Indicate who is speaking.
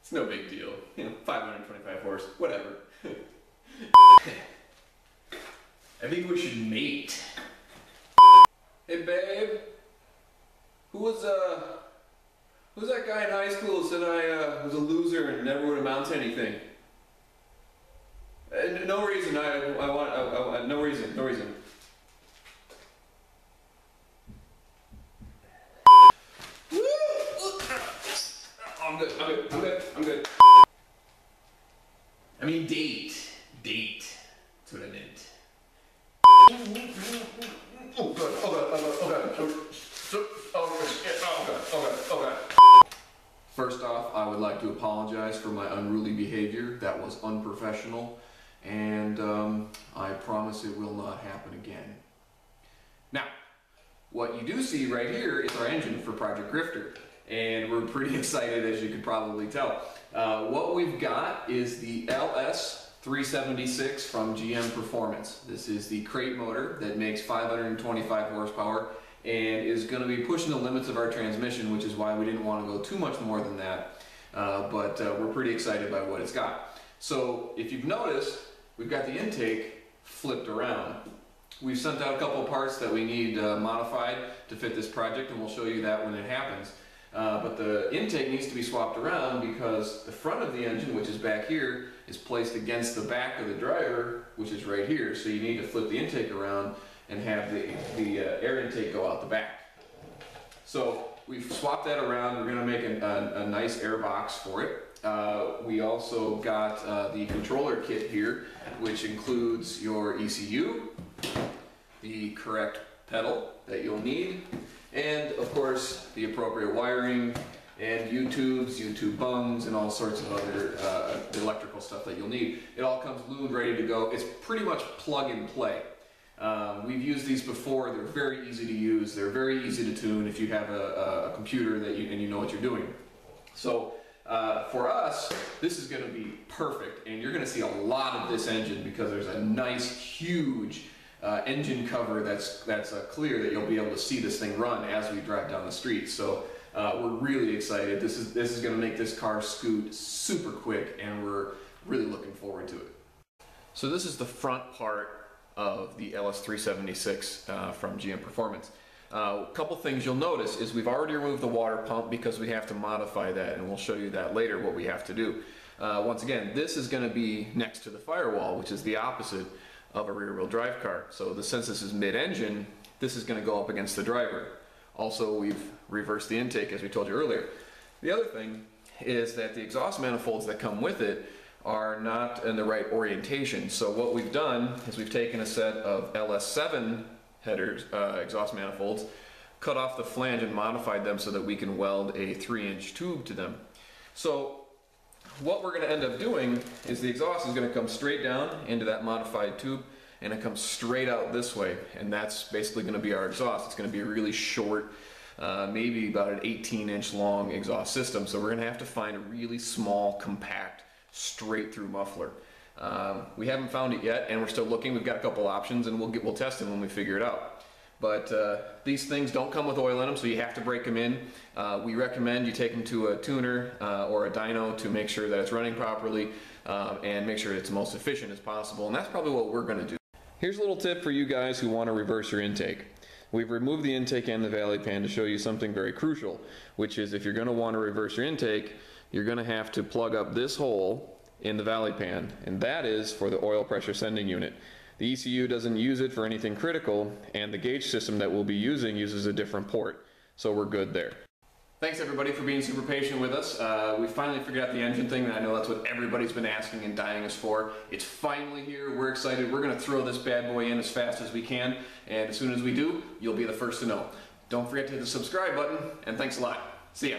Speaker 1: It's no big deal, 525 horse, whatever. I think we should mate. Hey babe, who's that guy in high school who said I was a loser and never would amount to anything? No reason, no reason. I'm good. I mean date. That's what I meant. Oh god. First off, I would like to apologize for my unruly behavior. That was unprofessional, and I promise it will not happen again. Now, what you do see right here is our engine for Project Grifter, and we're pretty excited, as you could probably tell. What we've got is the LS376 from GM Performance. This is the crate motor that makes 525 horsepower and is going to be pushing the limits of our transmission, which is why we didn't want to go too much more than that. But we're pretty excited by what it's got. So if you've noticed, we've got the intake flipped around. We've sent out a couple of parts that we need modified to fit this project, and we'll show you that when it happens. But the intake needs to be swapped around because the front of the engine, which is back here, is placed against the back of the driver, which is right here. So you need to flip the intake around and have the air intake go out the back. So we've swapped that around. We're going to make a nice air box for it. We also got the controller kit here, which includes your ECU, the correct pedal that you'll need, and of course the appropriate wiring and U-tubes, U-tube bungs, and all sorts of other electrical stuff that you'll need. It all comes lubed, ready to go. It's pretty much plug and play. We've used these before. They're very easy to use. They're very easy to tune if you have a computer that you know what you're doing. So for us, this is going to be perfect, and you're going to see a lot of this engine because there's a nice, huge engine cover that's clear that you'll be able to see this thing run as we drive down the street. So we're really excited. This is going to make this car scoot super quick, and we're really looking forward to it. So this is the front part of the LS376 from GM Performance. A couple things you'll notice is we've already removed the water pump because we have to modify that, and we'll show you that later what we have to do. Once again, this is going to be next to the firewall, which is the opposite of a rear-wheel drive car. So since this is mid-engine, this is going to go up against the driver. Also, we've reversed the intake as we told you earlier. The other thing is that the exhaust manifolds that come with it are not in the right orientation. So what we've done is we've taken a set of LS7 headers, exhaust manifolds, cut off the flange and modified them so that we can weld a 3-inch tube to them. So what we're going to end up doing is the exhaust is going to come straight down into that modified tube, and it comes straight out this way, and that's basically going to be our exhaust. It's going to be a really short, maybe about an 18-inch long exhaust system. So we're going to have to find a really small, compact, straight through muffler. We haven't found it yet, and we're still looking. We've got a couple options, and we'll test them when we figure it out. But these things don't come with oil in them, so you have to break them in. We recommend you take them to a tuner or a dyno to make sure that it's running properly and make sure it's the most efficient as possible, and that's probably what we're going to do. Here's a little tip for you guys who want to reverse your intake. We've removed the intake and the valley pan to show you something very crucial, which is if you're going to want to reverse your intake, you're going to have to plug up this hole in the valley pan, and that is for the oil pressure sending unit. The ECU doesn't use it for anything critical, and the gauge system that we'll be using uses a different port, so we're good there. Thanks everybody for being super patient with us. We finally figured out the engine thing, and I know that's what everybody's been asking and dying us for. It's finally here. We're excited. We're going to throw this bad boy in as fast as we can, and as soon as we do, you'll be the first to know. Don't forget to hit the subscribe button, and thanks a lot. See ya.